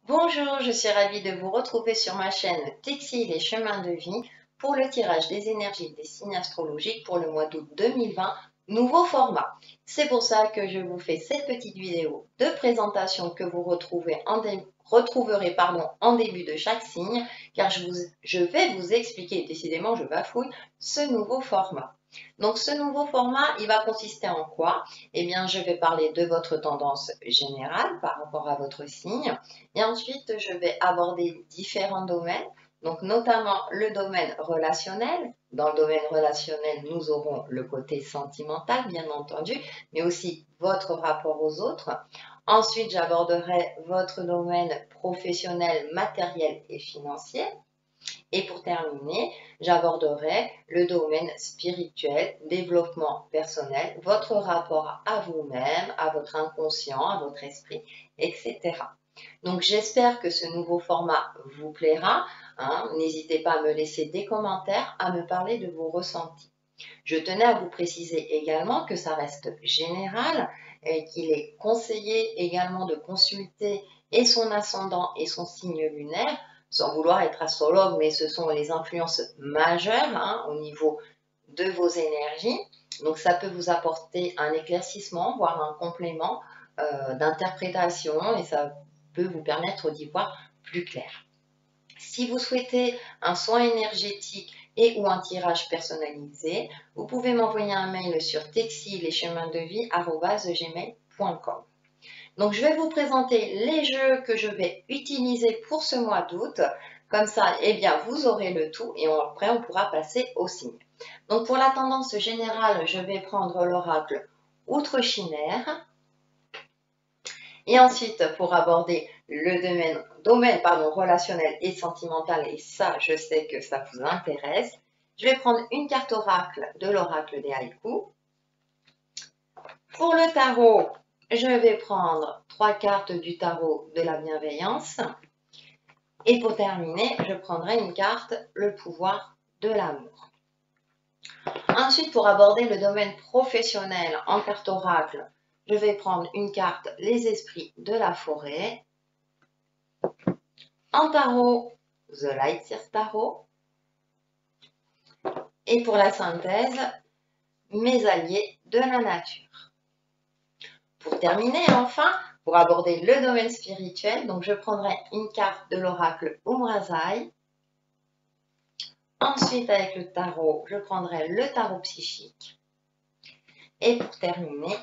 Bonjour, je suis ravie de vous retrouver sur ma chaîne Textile et Chemins de Vie pour le tirage des énergies des signes astrologiques pour le mois d'août 2020, nouveau format. C'est pour ça que je vous fais cette petite vidéo de présentation que vous retrouverez en début de chaque signe, car je vais vous expliquer, décidément je bafouille, ce nouveau format. Donc ce nouveau format, il va consister en quoi? Eh bien, je vais parler de votre tendance générale par rapport à votre signe. Et ensuite, je vais aborder différents domaines, donc notamment le domaine relationnel. Dans le domaine relationnel, nous aurons le côté sentimental, bien entendu, mais aussi votre rapport aux autres. Ensuite, j'aborderai votre domaine professionnel, matériel et financier. Et pour terminer, j'aborderai le domaine spirituel, développement personnel, votre rapport à vous-même, à votre inconscient, à votre esprit, etc. Donc j'espère que ce nouveau format vous plaira. N'hésitez pas à me laisser des commentaires, à me parler de vos ressentis. Je tenais à vous préciser également que ça reste général et qu'il est conseillé également de consulter et son ascendant et son signe lunaire, sans vouloir être astrologue, mais ce sont les influences majeures au niveau de vos énergies. Donc ça peut vous apporter un éclaircissement, voire un complément d'interprétation et ça peut vous permettre d'y voir plus clair. Si vous souhaitez un soin énergétique et ou un tirage personnalisé, vous pouvez m'envoyer un mail sur textilecheminsdevie@gmail.com. Donc je vais vous présenter les jeux que je vais utiliser pour ce mois d'août. Comme ça, eh bien, vous aurez le tout et après on pourra passer au signe. Donc pour la tendance générale, je vais prendre l'oracle Outre Chimère. Et ensuite, pour aborder le domaine relationnel et sentimental, et ça, je sais que ça vous intéresse, je vais prendre une carte oracle de l'oracle des haïkus. Pour le tarot, je vais prendre 3 cartes du tarot de la bienveillance. Et pour terminer, je prendrai une carte, le pouvoir de l'amour. Ensuite, pour aborder le domaine professionnel en carte oracle, je vais prendre une carte, les esprits de la forêt. En tarot, The Lightyear Tarot. Et pour la synthèse, mes alliés de la nature. Pour terminer, enfin, pour aborder le domaine spirituel, donc je prendrai une carte de l'oracle Umrazai. Ensuite, avec le tarot, je prendrai le tarot psychique. Et pour terminer,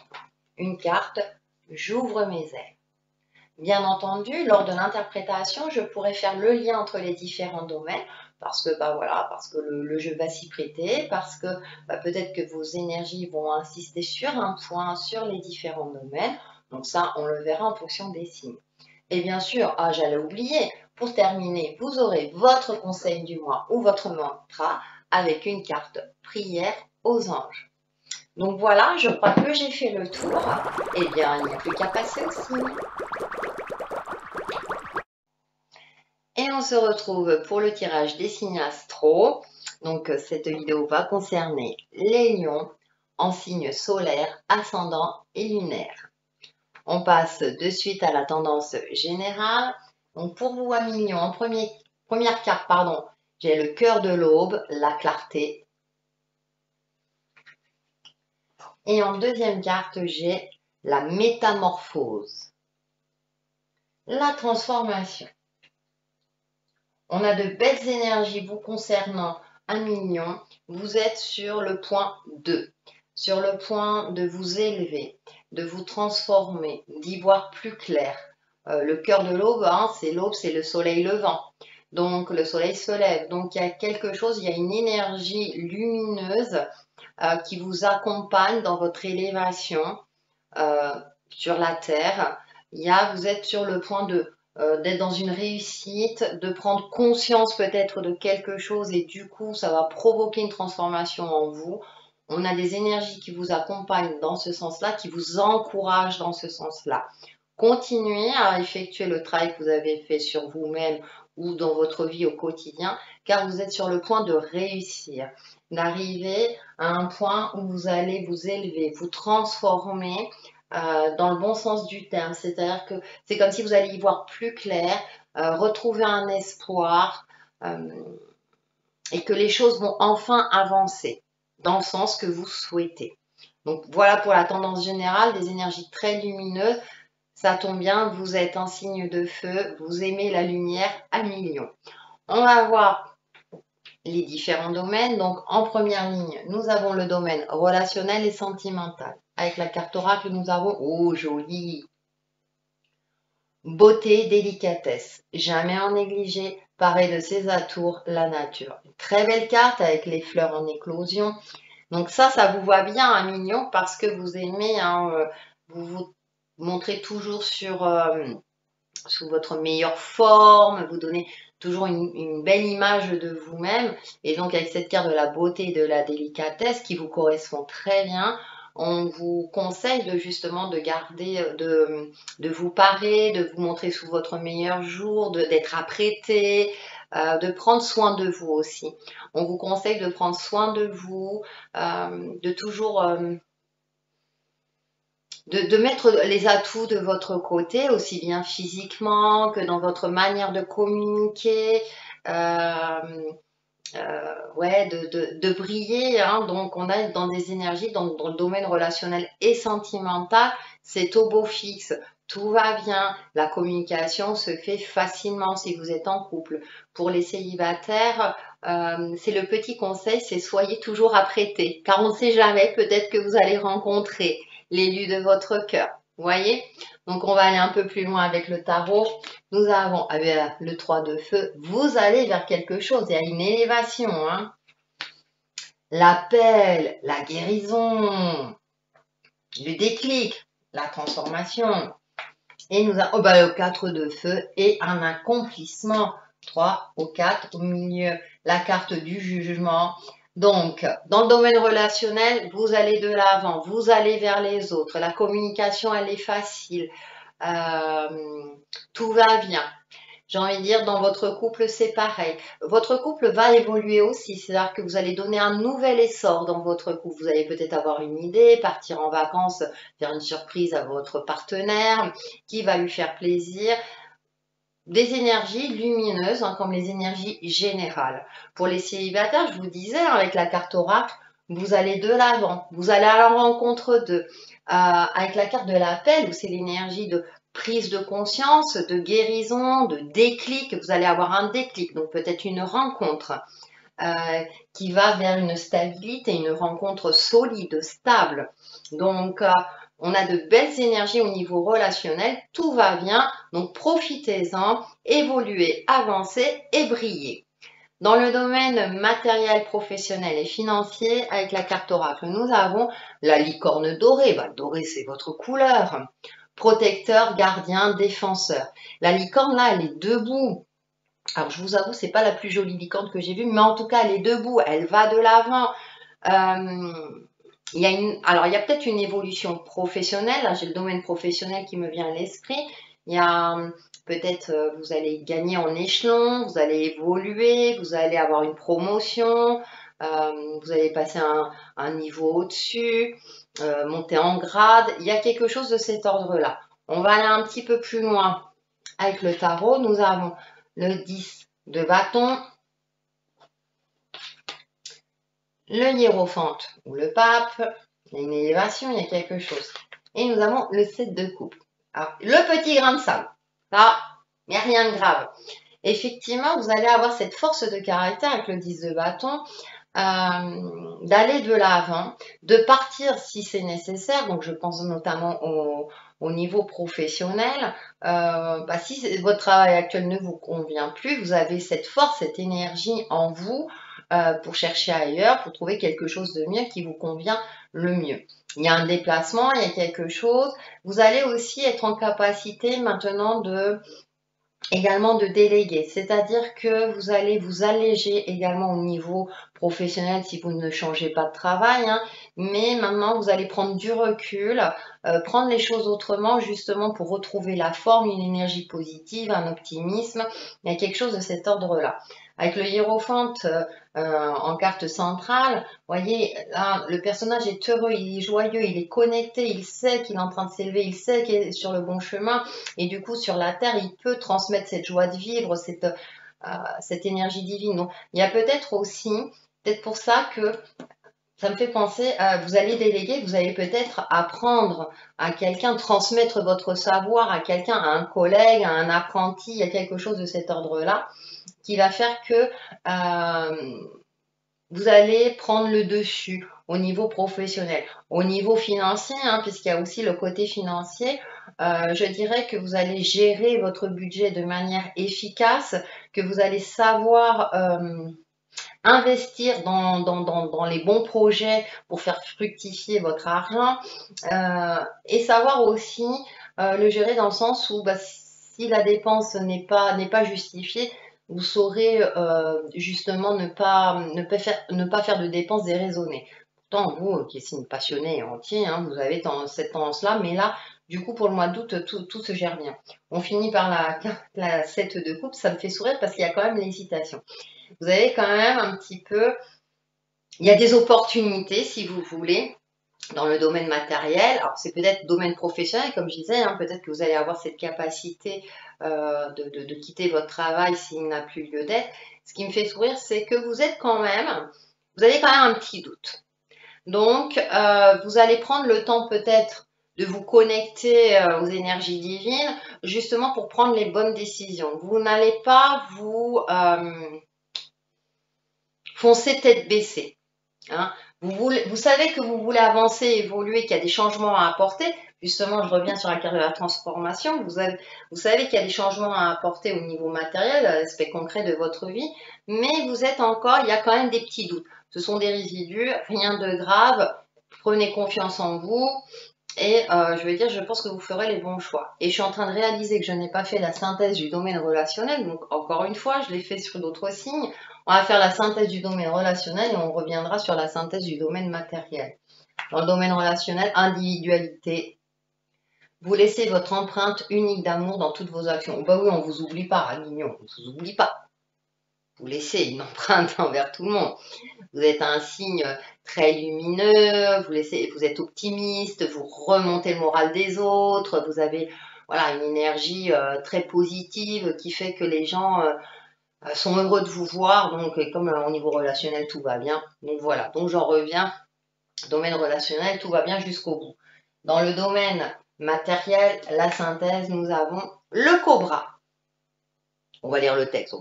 une carte J'ouvre mes ailes. Bien entendu, lors de l'interprétation, je pourrais faire le lien entre les différents domaines parce que le jeu va s'y prêter, parce que peut-être que vos énergies vont insister sur un point, sur les différents domaines. Donc ça, on le verra en fonction des signes. Et bien sûr, j'allais oublier, pour terminer, vous aurez votre conseil du mois ou votre mantra avec une carte prière aux anges. Donc voilà, je crois que j'ai fait le tour. Eh bien, il n'y a plus qu'à passer au signe. Et on se retrouve pour le tirage des signes astro. Donc cette vidéo va concerner les lions en signes solaires, ascendant et lunaire. On passe de suite à la tendance générale. Donc pour vous, amis lions, première carte, j'ai le cœur de l'aube, la clarté. Et en deuxième carte, j'ai la métamorphose, la transformation. On a de belles énergies vous concernant, amis lions. Vous êtes sur le point 2, sur le point de vous élever, de vous transformer, d'y voir plus clair. Le cœur de l'aube, l'aube, c'est le soleil levant. Donc le soleil se lève. Donc il y a quelque chose, il y a une énergie lumineuse qui vous accompagne dans votre élévation sur la terre. Vous êtes sur le point d'être dans une réussite, de prendre conscience peut-être de quelque chose et du coup ça va provoquer une transformation en vous. On a des énergies qui vous accompagnent dans ce sens-là, qui vous encouragent dans ce sens-là. Continuez à effectuer le travail que vous avez fait sur vous-même ou dans votre vie au quotidien, car vous êtes sur le point de réussir, d'arriver à un point où vous allez vous élever, vous transformer dans le bon sens du terme. C'est-à-dire que c'est comme si vous alliez y voir plus clair, retrouver un espoir euh, et que les choses vont enfin avancer dans le sens que vous souhaitez. Donc voilà pour la tendance générale, des énergies très lumineuses. Ça tombe bien, vous êtes un signe de feu, vous aimez la lumière à millions. On va voir les différents domaines. Donc en première ligne, nous avons le domaine relationnel et sentimental. Avec la carte oracle, nous avons, oh joli, beauté, délicatesse, jamais en négliger, parée de ses atours, la nature. Une très belle carte avec les fleurs en éclosion. Donc ça vous voit bien à mignon parce que vous aimez, hein, vous vous montrez toujours sous votre meilleure forme, vous donnez toujours une belle image de vous-même. Et donc avec cette carte de la beauté et de la délicatesse qui vous correspond très bien, on vous conseille de justement de garder, de vous parer, de vous montrer sous votre meilleur jour, d'être apprêté, de prendre soin de vous aussi. On vous conseille de prendre soin de vous, de toujours de mettre les atouts de votre côté, aussi bien physiquement que dans votre manière de communiquer, ouais, de briller. Hein. Donc, on a dans des énergies dans le domaine relationnel et sentimental, c'est au beau fixe. Tout va bien, la communication se fait facilement si vous êtes en couple. Pour les célibataires, c'est le petit conseil, c'est soyez toujours apprêtés, car on ne sait jamais, peut-être que vous allez rencontrer l'élu de votre cœur. Vous voyez? Donc on va aller un peu plus loin avec le tarot. Nous avons avec le 3 de feu, vous allez vers quelque chose, il y a une élévation. Hein. L'appel, la guérison, le déclic, la transformation. Et nous avons le 4 de feu et un accomplissement. 3 au 4 au milieu, la carte du jugement. Donc, dans le domaine relationnel, vous allez de l'avant, vous allez vers les autres. La communication, elle est facile. Tout va bien. J'ai envie de dire, dans votre couple, c'est pareil. Votre couple va évoluer aussi, c'est-à-dire que vous allez donner un nouvel essor dans votre couple. Vous allez peut-être avoir une idée, partir en vacances, faire une surprise à votre partenaire, qui va lui faire plaisir. Des énergies lumineuses, hein, comme les énergies générales. Pour les célibataires, je vous disais, hein, avec la carte oracle, vous allez de l'avant, vous allez à la rencontre d'eux. Avec la carte de l'appel, où c'est l'énergie de prise de conscience, de guérison, de déclic, vous allez avoir un déclic, donc peut-être une rencontre qui va vers une stabilité, une rencontre solide, stable. Donc, on a de belles énergies au niveau relationnel, tout va bien, donc profitez-en, évoluez, avancez et brillez. Dans le domaine matériel, professionnel et financier, avec la carte oracle, nous avons la licorne dorée. Bah, dorée, c'est votre couleur. Protecteur, gardien, défenseur. La licorne, là, elle est debout. Alors, je vous avoue, c'est pas la plus jolie licorne que j'ai vue, mais en tout cas, elle est debout, elle va de l'avant. Il y a peut-être une évolution professionnelle. Là, j'ai le domaine professionnel qui me vient à l'esprit. Il y a peut-être, vous allez gagner en échelon, vous allez évoluer, vous allez avoir une promotion, vous allez passer un niveau au-dessus, monter en grade. Il y a quelque chose de cet ordre-là. On va aller un petit peu plus loin avec le tarot. Nous avons le 10 de bâton, le hiérophante ou le pape, il y a une élévation, il y a quelque chose. Et nous avons le 7 de coupe. Alors, le petit grain de sable, là, il n'y a rien de grave. Effectivement, vous allez avoir cette force de caractère avec le 10 de bâton, d'aller de l'avant, de partir si c'est nécessaire. Donc, je pense notamment au niveau professionnel. Si votre travail actuel ne vous convient plus, vous avez cette force, cette énergie en vous pour chercher ailleurs, pour trouver quelque chose de mieux qui vous convient le mieux. Il y a un déplacement, il y a quelque chose. Vous allez aussi être en capacité maintenant également de déléguer, c'est-à-dire que vous allez vous alléger également au niveau professionnel si vous ne changez pas de travail, hein, mais maintenant vous allez prendre du recul, prendre les choses autrement justement pour retrouver la forme, une énergie positive, un optimisme. Il y a quelque chose de cet ordre-là. Avec le hiérophante en carte centrale, voyez, là, le personnage est heureux, il est joyeux, il est connecté, il sait qu'il est en train de s'élever, il sait qu'il est sur le bon chemin, et du coup, sur la Terre, il peut transmettre cette joie de vivre, cette énergie divine. Donc, il y a peut-être aussi, peut-être pour ça que ça me fait penser à, vous allez déléguer, vous allez peut-être apprendre à quelqu'un, transmettre votre savoir à quelqu'un, à un collègue, à un apprenti, il y a quelque chose de cet ordre-là qui va faire que vous allez prendre le dessus au niveau professionnel. Au niveau financier, hein, puisqu'il y a aussi le côté financier, je dirais que vous allez gérer votre budget de manière efficace, que vous allez savoir investir dans les bons projets pour faire fructifier votre argent et savoir aussi le gérer dans le sens où si la dépense n'est pas justifiée, vous saurez justement ne pas faire de dépenses déraisonnées. Pourtant, vous qui êtes une passionnée et entier, hein, vous avez cette tendance-là, mais là, du coup, pour le mois d'août, tout se gère bien. On finit par la 7 de coupe, ça me fait sourire parce qu'il y a quand même l'hésitation. Vous avez quand même un petit peu, il y a des opportunités si vous voulez dans le domaine matériel. Alors c'est peut-être domaine professionnel comme je disais, hein, peut-être que vous allez avoir cette capacité de quitter votre travail s'il n'a plus lieu d'être. Ce qui me fait sourire, c'est que vous avez quand même un petit doute. Donc vous allez prendre le temps peut-être de vous connecter aux énergies divines justement pour prendre les bonnes décisions. Vous n'allez pas vous foncez tête baissée. Hein. Vous savez que vous voulez avancer, évoluer, qu'il y a des changements à apporter. Justement, je reviens sur la carte de la transformation. Vous savez qu'il y a des changements à apporter au niveau matériel, l'aspect concret de votre vie, mais il y a quand même des petits doutes. Ce sont des résidus, rien de grave. Prenez confiance en vous. Et je pense que vous ferez les bons choix. Et je suis en train de réaliser que je n'ai pas fait la synthèse du domaine relationnel. Donc, encore une fois, je l'ai fait sur d'autres signes. On va faire la synthèse du domaine relationnel et on reviendra sur la synthèse du domaine matériel. Dans le domaine relationnel, individualité. Vous laissez votre empreinte unique d'amour dans toutes vos actions. Bah oui, on vous oublie pas, Avignon, on vous oublie pas. Vous laissez une empreinte envers tout le monde. Vous êtes un signe très lumineux, vous êtes optimiste, vous remontez le moral des autres, vous avez une énergie très positive qui fait que les gens sont heureux de vous voir. Donc, comme au niveau relationnel, tout va bien. Donc voilà, donc j'en reviens. Domaine relationnel, tout va bien jusqu'au bout. Dans le domaine matériel, la synthèse, nous avons le cobra. On va lire le texte.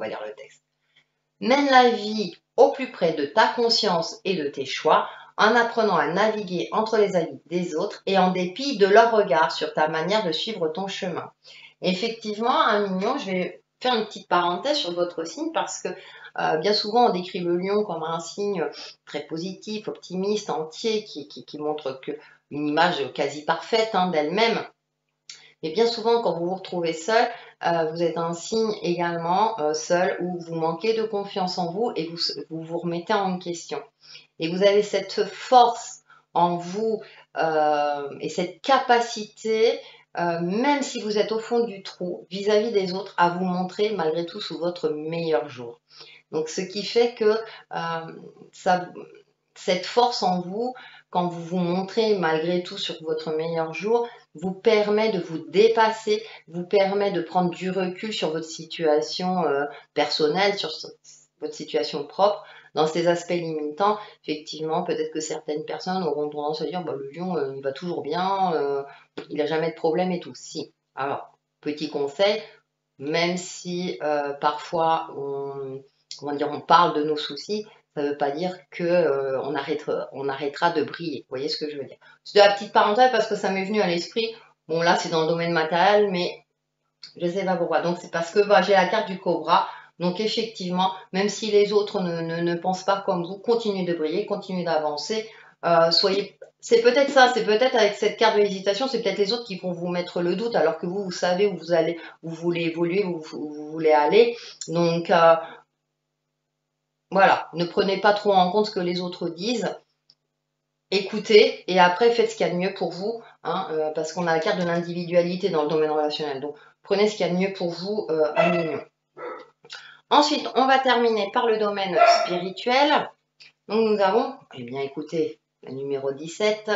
Mène la vie au plus près de ta conscience et de tes choix, en apprenant à naviguer entre les avis des autres et en dépit de leur regard sur ta manière de suivre ton chemin. Effectivement, un mignon, je vais faire une petite parenthèse sur votre signe parce que bien souvent on décrit le lion comme un signe très positif, optimiste, entier, qui montre une image quasi parfaite d'elle-même. Mais bien souvent, quand vous vous retrouvez seul, vous êtes un signe également seul où vous manquez de confiance en vous et vous vous remettez en question. Et vous avez cette force en vous et cette capacité, même si vous êtes au fond du trou, vis-à-vis des autres, à vous montrer malgré tout sous votre meilleur jour. Donc, ce qui fait que cette force en vous, quand vous vous montrez malgré tout sur votre meilleur jour, vous permet de vous dépasser, vous permet de prendre du recul sur votre situation personnelle, sur votre situation propre. Dans ces aspects limitants, effectivement, peut-être que certaines personnes auront tendance à dire le lion, il va toujours bien, il n'a jamais de problème et tout. Si. Alors, petit conseil, même si parfois on parle de nos soucis, ça ne veut pas dire que on arrêtera de briller. Vous voyez ce que je veux dire? C'est de la petite parenthèse parce que ça m'est venu à l'esprit. Bon, là, c'est dans le domaine matériel, mais je ne sais pas pourquoi. Donc, c'est parce que j'ai la carte du cobra. Donc, effectivement, même si les autres ne pensent pas comme vous, continuez de briller, continuez d'avancer. C'est peut-être ça, c'est peut-être avec cette carte de l'hésitation, c'est peut-être les autres qui vont vous mettre le doute, alors que vous savez où vous voulez évoluer, où vous voulez aller. Donc, voilà, ne prenez pas trop en compte ce que les autres disent. Écoutez et après faites ce qu'il y a de mieux pour vous, hein, parce qu'on a la carte de l'individualité dans le domaine relationnel. Donc prenez ce qu'il y a de mieux pour vous à mignon. Ensuite, on va terminer par le domaine spirituel. Donc nous avons, eh bien écoutez, la numéro 17,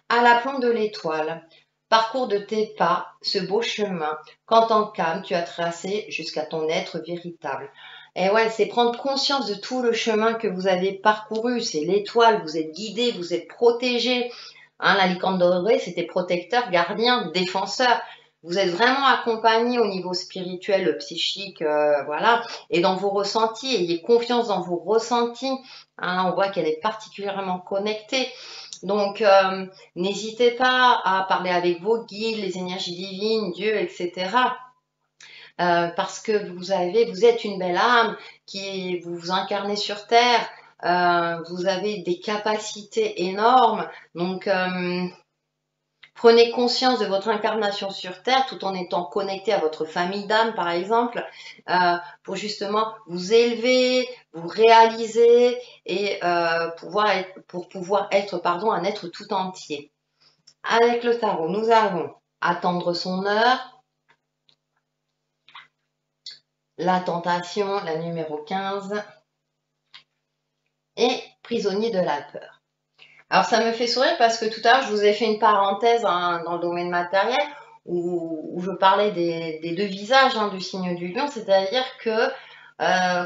à l'aplomb de l'étoile. Parcours de tes pas ce beau chemin qu'en tant qu'âme tu as tracé jusqu'à ton être véritable. Et ouais, c'est prendre conscience de tout le chemin que vous avez parcouru. C'est l'étoile, vous êtes guidé, vous êtes protégé. Hein, la licorne dorée, c'était protecteur, gardien, défenseur. Vous êtes vraiment accompagné au niveau spirituel, psychique, voilà. Et dans vos ressentis, ayez confiance dans vos ressentis. Hein, là, on voit qu'elle est particulièrement connectée. Donc, n'hésitez pas à parler avec vos guides, les énergies divines, Dieu, etc. Parce que vous êtes une belle âme qui vous incarnez sur Terre. Vous avez des capacités énormes. Donc, prenez conscience de votre incarnation sur Terre tout en étant connecté à votre famille d'âme, par exemple, pour justement vous élever, vous réaliser et pour pouvoir être un être tout entier. Avec le tarot, nous avons attendre son heure, la tentation, la numéro 15, et prisonnier de la peur. Alors ça me fait sourire parce que tout à l'heure je vous ai fait une parenthèse dans le domaine matériel où je parlais des deux visages du signe du lion, c'est-à-dire que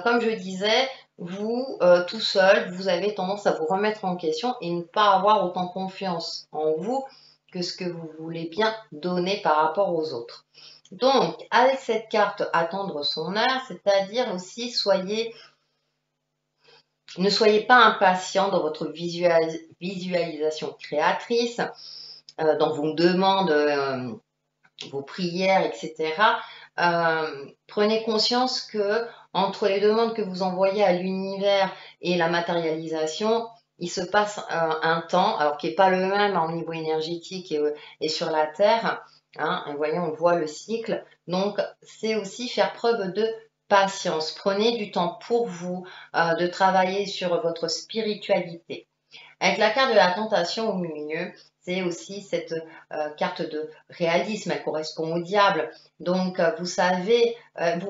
comme je disais, vous tout seul, vous avez tendance à vous remettre en question et ne pas avoir autant confiance en vous que ce que vous voulez bien donner par rapport aux autres. Donc avec cette carte attendre son heure, c'est-à-dire aussi ne soyez pas impatient dans votre visualisation créatrice, dans vos demandes, vos prières, etc. Prenez conscience que entre les demandes que vous envoyez à l'univers et la matérialisation, il se passe un temps, alors qui n'est pas le même au niveau énergétique et sur la Terre. Hein, et voyez, on voit le cycle. Donc, c'est aussi faire preuve de patience. Prenez du temps pour vous, de travailler sur votre spiritualité. Avec la carte de la tentation au milieu, c'est aussi cette carte de réalisme, elle correspond au diable. Donc, vous savez,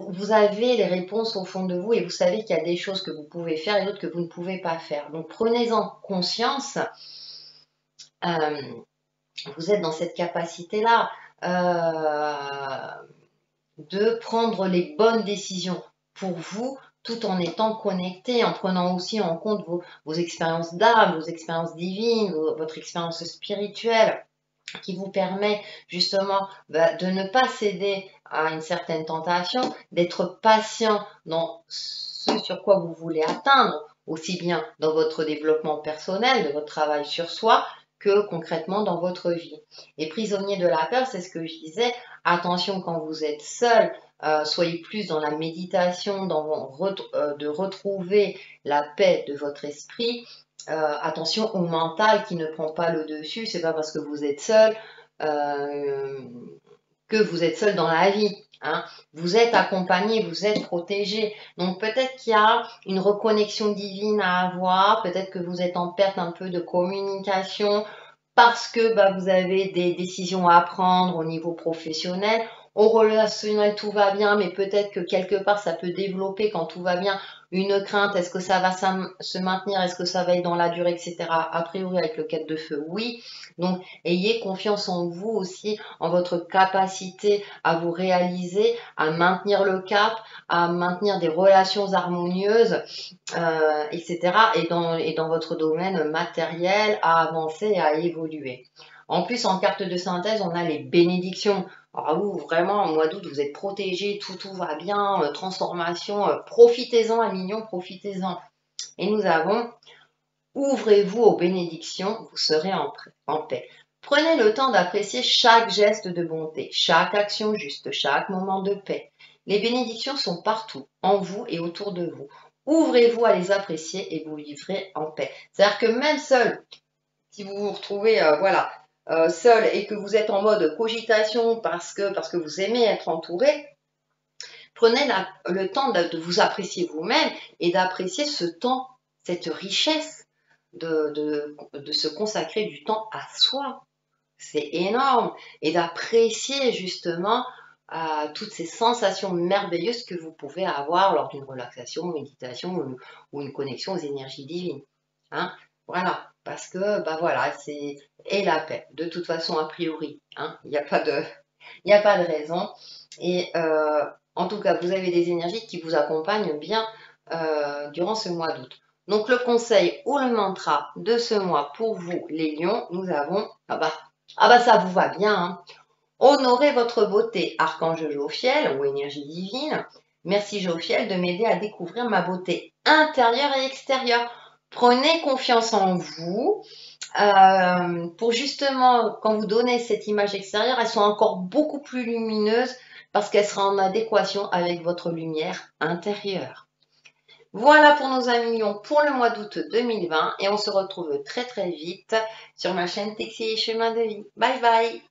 vous avez les réponses au fond de vous et vous savez qu'il y a des choses que vous pouvez faire et d'autres que vous ne pouvez pas faire. Donc, prenez-en conscience. Euh, vous êtes dans cette capacité-là de prendre les bonnes décisions pour vous tout en étant connecté, en prenant aussi en compte vos expériences d'âme, vos expériences divines, votre expérience spirituelle qui vous permet justement de ne pas céder à une certaine tentation, d'être patient dans ce sur quoi vous voulez atteindre, aussi bien dans votre développement personnel, de votre travail sur soi, que concrètement dans votre vie. Et prisonnier de la peur, c'est ce que je disais, attention quand vous êtes seul, soyez plus dans la méditation, de retrouver la paix de votre esprit. Attention au mental qui ne prend pas le dessus, c'est pas parce que vous êtes seul que vous êtes seul dans la vie. Hein. Vous êtes accompagné, vous êtes protégé. Donc peut-être qu'il y a une reconnexion divine à avoir, peut-être que vous êtes en perte un peu de communication parce que vous avez des décisions à prendre au niveau professionnel. Au relationnel, tout va bien, mais peut-être que quelque part, ça peut développer quand tout va bien une crainte. Est-ce que ça va se maintenir? Est-ce que ça va être dans la durée, etc. A priori, avec le 4 de feu, oui. Donc, ayez confiance en vous aussi, en votre capacité à vous réaliser, à maintenir le cap, à maintenir des relations harmonieuses, etc. Et dans votre domaine matériel, à avancer et à évoluer. En plus, en carte de synthèse, on a les bénédictions. Alors vous, vraiment, au mois d'août, vous êtes protégés, tout va bien, transformation, profitez-en, à mignon, profitez-en. Et nous avons, ouvrez-vous aux bénédictions, vous serez en paix. Prenez le temps d'apprécier chaque geste de bonté, chaque action juste, chaque moment de paix. Les bénédictions sont partout, en vous et autour de vous. Ouvrez-vous à les apprécier et vous livrez en paix. C'est-à-dire que même seul, si vous vous retrouvez seul et que vous êtes en mode cogitation parce que vous aimez être entouré, Prenez le temps de vous apprécier vous-même et d'apprécier ce temps, cette richesse de se consacrer du temps à soi. C'est énorme. Et d'apprécier justement toutes ces sensations merveilleuses que vous pouvez avoir lors d'une relaxation, méditation ou une connexion aux énergies divines. Hein, voilà, parce que bah voilà, c'est et la paix. De toute façon, a priori, hein, il n'y a pas de raison. Et en tout cas, vous avez des énergies qui vous accompagnent bien durant ce mois d'août. Donc le conseil ou le mantra de ce mois pour vous, les lions, nous avons ah bah ça vous va bien, hein. Honorez votre beauté, archange Jophiel ou énergie divine. Merci Jophiel de m'aider à découvrir ma beauté intérieure et extérieure. Prenez confiance en vous pour justement, quand vous donnez cette image extérieure, elles sont encore beaucoup plus lumineuses parce qu'elle sera en adéquation avec votre lumière intérieure. Voilà pour nos amis lions pour le mois d'août 2020 et on se retrouve très très vite sur ma chaîne Texile et Chemin de Vie. Bye bye!